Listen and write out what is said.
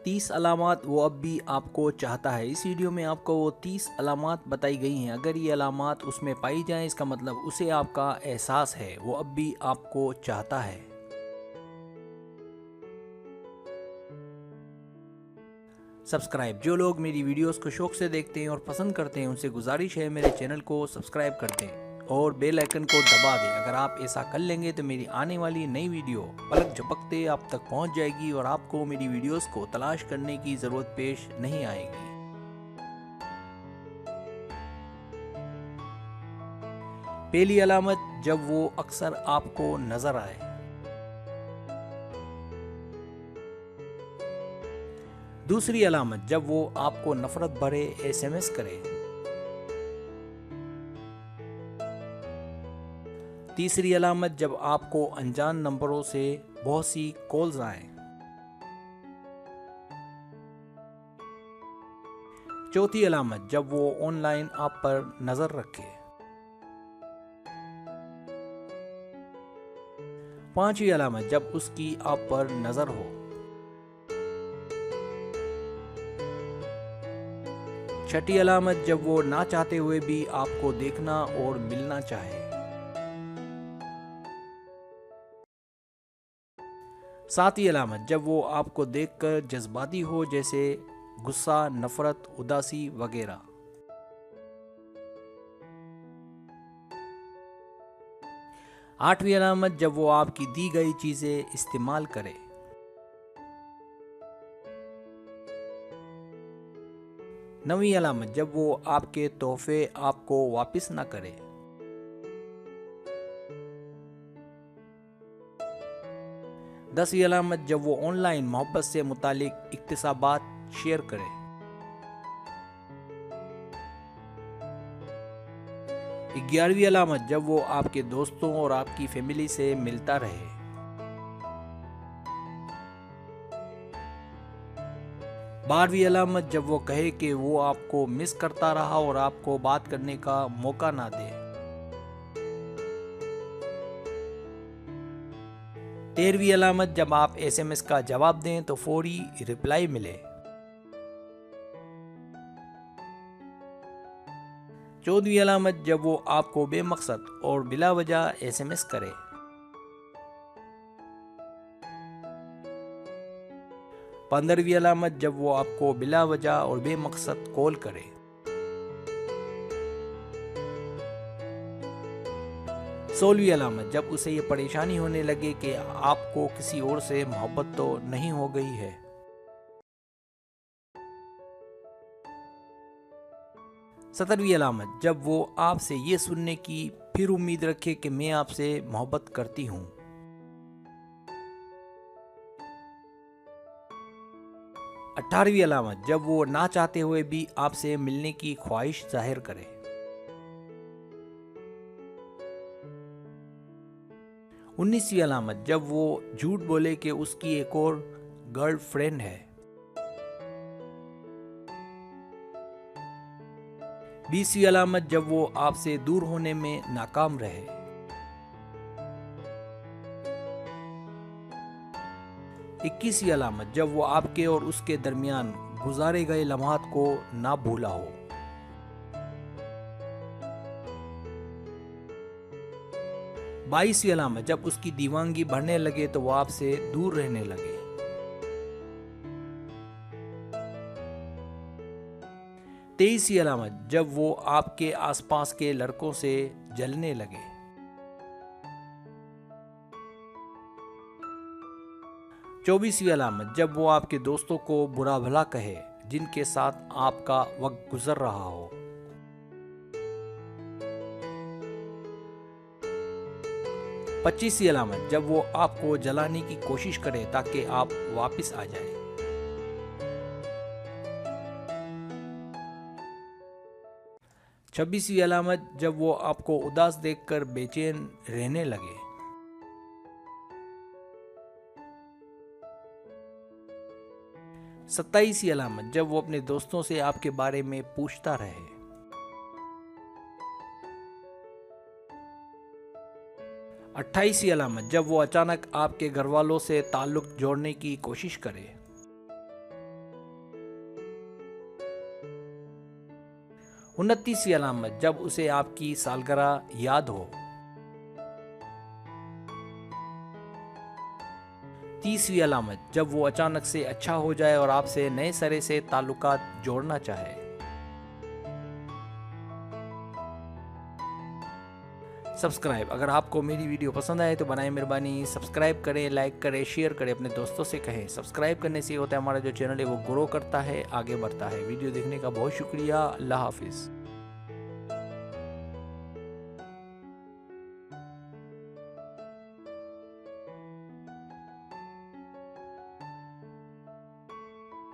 30 अलामात वो अब भी आपको चाहता है। इस वीडियो में आपको वो 30 अलामात बताई गई हैं। अगर ये अलामात उसमें पाई जाएं, इसका मतलब उसे आपका एहसास है, वो अब भी आपको चाहता है। सब्सक्राइब। जो लोग मेरी वीडियोस को शौक से देखते हैं और पसंद करते हैं, उनसे गुजारिश है मेरे चैनल को सब्सक्राइब कर दें और बेल आइकन को दबा दें। अगर आप ऐसा कर लेंगे तो मेरी आने वाली नई वीडियो पलक झपकते आप तक पहुंच जाएगी और आपको मेरी वीडियोस को तलाश करने की ज़रूरत पेश नहीं आएगी। पहली अलामत, जब वो अक्सर आपको नजर आए। दूसरी अलामत, जब वो आपको नफरत भरे SMS करे। तीसरी अलामत, जब आपको अनजान नंबरों से बहुत सी कॉल्स आएं। चौथी अलामत, जब वो ऑनलाइन आप पर नजर रखे। पांचवी अलामत, जब उसकी आप पर नजर हो। छठी अलामत, जब वो ना चाहते हुए भी आपको देखना और मिलना चाहे। सातवीं अलामत, जब वो आपको देखकर जज्बाती हो, जैसे गुस्सा, नफरत, उदासी वगैरह। आठवीं अलामत, जब वो आपकी दी गई चीजें इस्तेमाल करे। नवीं अलामत, जब वो आपके तोहफे आपको वापस ना करे। 10वीं अलामत, जब वो ऑनलाइन मोहब्बत से मुतालिक इक्तिसाबात शेयर करे। 11वीं अलामत, जब वो आपके दोस्तों और आपकी फैमिली से मिलता रहे। 12वीं अलामत, जब वो कहे कि वो आपको मिस करता रहा और आपको बात करने का मौका ना दे। 13वीं अलामत, जब आप SMS का जवाब दें तो फौरी रिप्लाई मिले। 14वीं अलामत, जब वो आपको बेमकसद और बिला वजह SMS करे। 15वीं अलामत, जब वो आपको बिला वजह और बेमकसद कॉल करे। 16वीं अलामत, जब उसे ये परेशानी होने लगे कि आपको किसी और से मोहब्बत तो नहीं हो गई है। 17वीं अलामत, जब वो आपसे ये सुनने की फिर उम्मीद रखे कि मैं आपसे मोहब्बत करती हूँ। 18वीं अलामत, जब वो ना चाहते हुए भी आपसे मिलने की ख्वाहिश जाहिर करे। 19वीं अलामत, जब वो झूठ बोले कि उसकी एक और गर्लफ्रेंड है। 20वीं अलामत, जब वो आपसे दूर होने में नाकाम रहे। 21वीं अलामत, जब वो आपके और उसके दरमियान गुजारे गए लम्हात को ना भूला हो। 22वीं अलामत, जब उसकी दीवानगी बढ़ने लगे तो वो आपसे दूर रहने लगे। 23वीं अलामत, जब वो आपके आसपास के लड़कों से जलने लगे। 24वीं अलामत, जब वो आपके दोस्तों को बुरा भला कहे जिनके साथ आपका वक्त गुजर रहा हो। 25वीं अलामत, जब वो आपको जलाने की कोशिश करे ताकि आप वापस आ जाएं। 26वीं अलामत, जब वो आपको उदास देखकर बेचैन रहने लगे। 27वीं अलामत, जब वो अपने दोस्तों से आपके बारे में पूछता रहे। 28वीं अलामत, जब वो अचानक आपके घर वालों से ताल्लुक जोड़ने की कोशिश करे। 29वीं अलामत, जब उसे आपकी सालगिरह याद हो। 30वीं अलामत, जब वो अचानक से अच्छा हो जाए और आपसे नए सिरे से ताल्लुकात जोड़ना चाहे। सब्सक्राइब, अगर आपको मेरी वीडियो पसंद आए तो बनाए मेहरबानी सब्सक्राइब करें, लाइक करें, शेयर करें, अपने दोस्तों से कहें। सब्सक्राइब करने से होता है हमारा जो चैनल है वो ग्रो करता है, आगे बढ़ता है। वीडियो देखने का बहुत शुक्रिया। अल्लाह हाफिज़।